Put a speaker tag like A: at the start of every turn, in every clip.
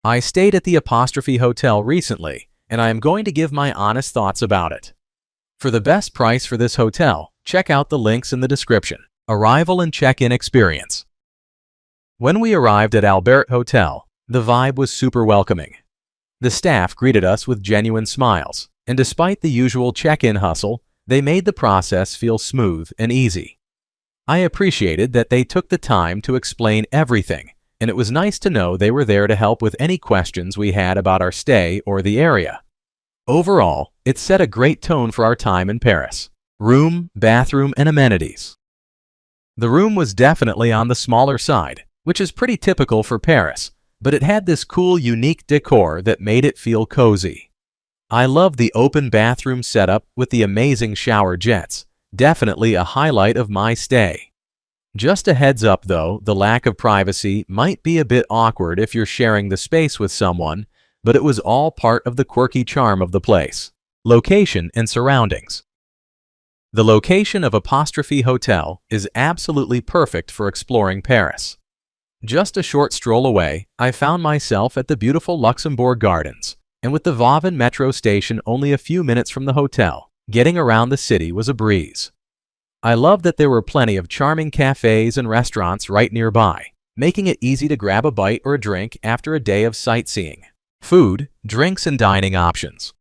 A: I stayed at the Apostrophe Hotel recently, and I am going to give my honest thoughts about it. For the best price for this hotel, check out the links in the description. Arrival and check-in experience. When we arrived at Albert Hotel, the vibe was super welcoming. The staff greeted us with genuine smiles, and despite the usual check-in hustle, they made the process feel smooth and easy. I appreciated that they took the time to explain everything, and it was nice to know they were there to help with any questions we had about our stay or the area. Overall, it set a great tone for our time in Paris. Room, bathroom, and amenities. The room was definitely on the smaller side, which is pretty typical for Paris, but it had this cool, unique decor that made it feel cozy. I loved the open bathroom setup with the amazing shower jets, definitely a highlight of my stay. Just a heads up though, the lack of privacy might be a bit awkward if you're sharing the space with someone, but it was all part of the quirky charm of the place. Location and surroundings. The location of Apostrophe Hotel is absolutely perfect for exploring Paris. Just a short stroll away, I found myself at the beautiful Luxembourg Gardens, and with the Vauban metro station only a few minutes from the hotel, getting around the city was a breeze. I loved that there were plenty of charming cafes and restaurants right nearby, making it easy to grab a bite or a drink after a day of sightseeing. Food, drinks, and dining options.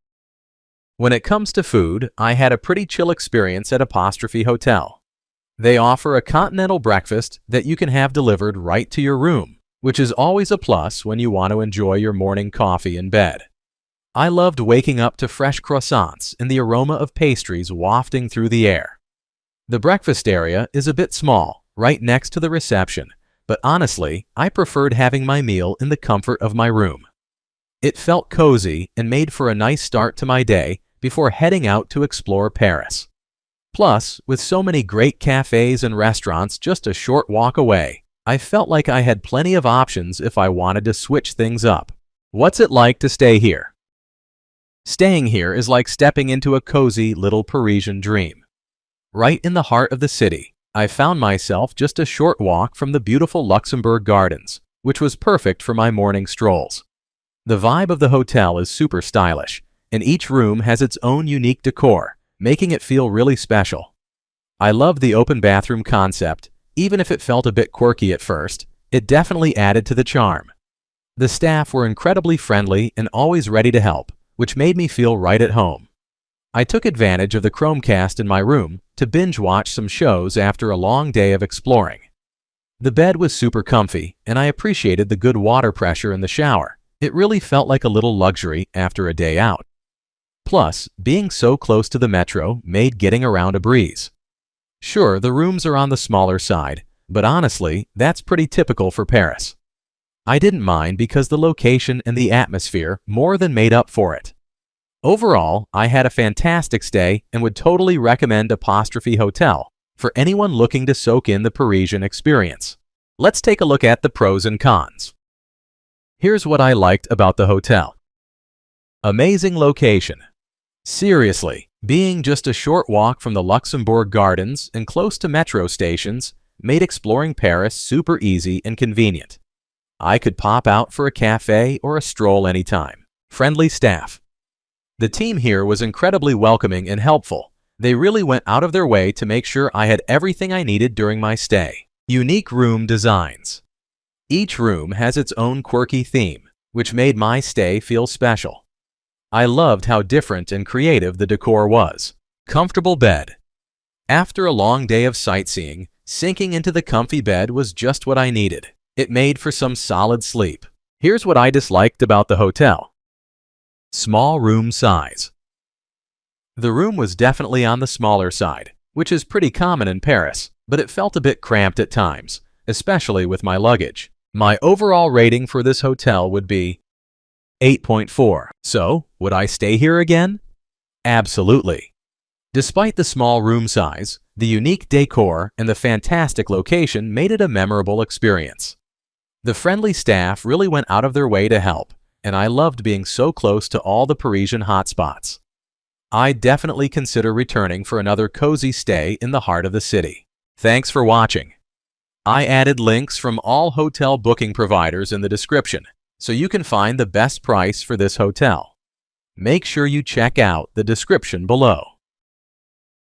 A: When it comes to food, I had a pretty chill experience at Apostrophe Hotel. They offer a continental breakfast that you can have delivered right to your room, which is always a plus when you want to enjoy your morning coffee in bed. I loved waking up to fresh croissants and the aroma of pastries wafting through the air. The breakfast area is a bit small, right next to the reception, but honestly, I preferred having my meal in the comfort of my room. It felt cozy and made for a nice start to my day before heading out to explore Paris. Plus, with so many great cafes and restaurants just a short walk away, I felt like I had plenty of options if I wanted to switch things up. What's it like to stay here? Staying here is like stepping into a cozy little Parisian dream. Right in the heart of the city, I found myself just a short walk from the beautiful Luxembourg Gardens, which was perfect for my morning strolls. The vibe of the hotel is super stylish, and each room has its own unique decor, making it feel really special. I loved the open bathroom concept. Even if it felt a bit quirky at first, it definitely added to the charm. The staff were incredibly friendly and always ready to help, which made me feel right at home. I took advantage of the Chromecast in my room to binge watch some shows after a long day of exploring. The bed was super comfy, and I appreciated the good water pressure in the shower. It really felt like a little luxury after a day out. Plus, being so close to the metro made getting around a breeze. Sure, the rooms are on the smaller side, but honestly, that's pretty typical for Paris. I didn't mind because the location and the atmosphere more than made up for it. Overall, I had a fantastic stay and would totally recommend Apostrophe Hotel for anyone looking to soak in the Parisian experience. Let's take a look at the pros and cons. Here's what I liked about the hotel. Amazing location. Seriously, being just a short walk from the Luxembourg Gardens and close to metro stations made exploring Paris super easy and convenient. I could pop out for a cafe or a stroll anytime. Friendly staff. The team here was incredibly welcoming and helpful. They really went out of their way to make sure I had everything I needed during my stay. Unique room designs. Each room has its own quirky theme, which made my stay feel special. I loved how different and creative the decor was. Comfortable bed. After a long day of sightseeing, sinking into the comfy bed was just what I needed. It made for some solid sleep. Here's what I disliked about the hotel. Small room size. The room was definitely on the smaller side, which is pretty common in Paris, but it felt a bit cramped at times, especially with my luggage. My overall rating for this hotel would be 8.4. So, would I stay here again? Absolutely. Despite the small room size, the unique decor and the fantastic location made it a memorable experience. The friendly staff really went out of their way to help, and I loved being so close to all the Parisian hotspots. I definitely consider returning for another cozy stay in the heart of the city. Thanks for watching. I added links from all hotel booking providers in the description. so you can find the best price for this hotel. Make sure you check out the description below.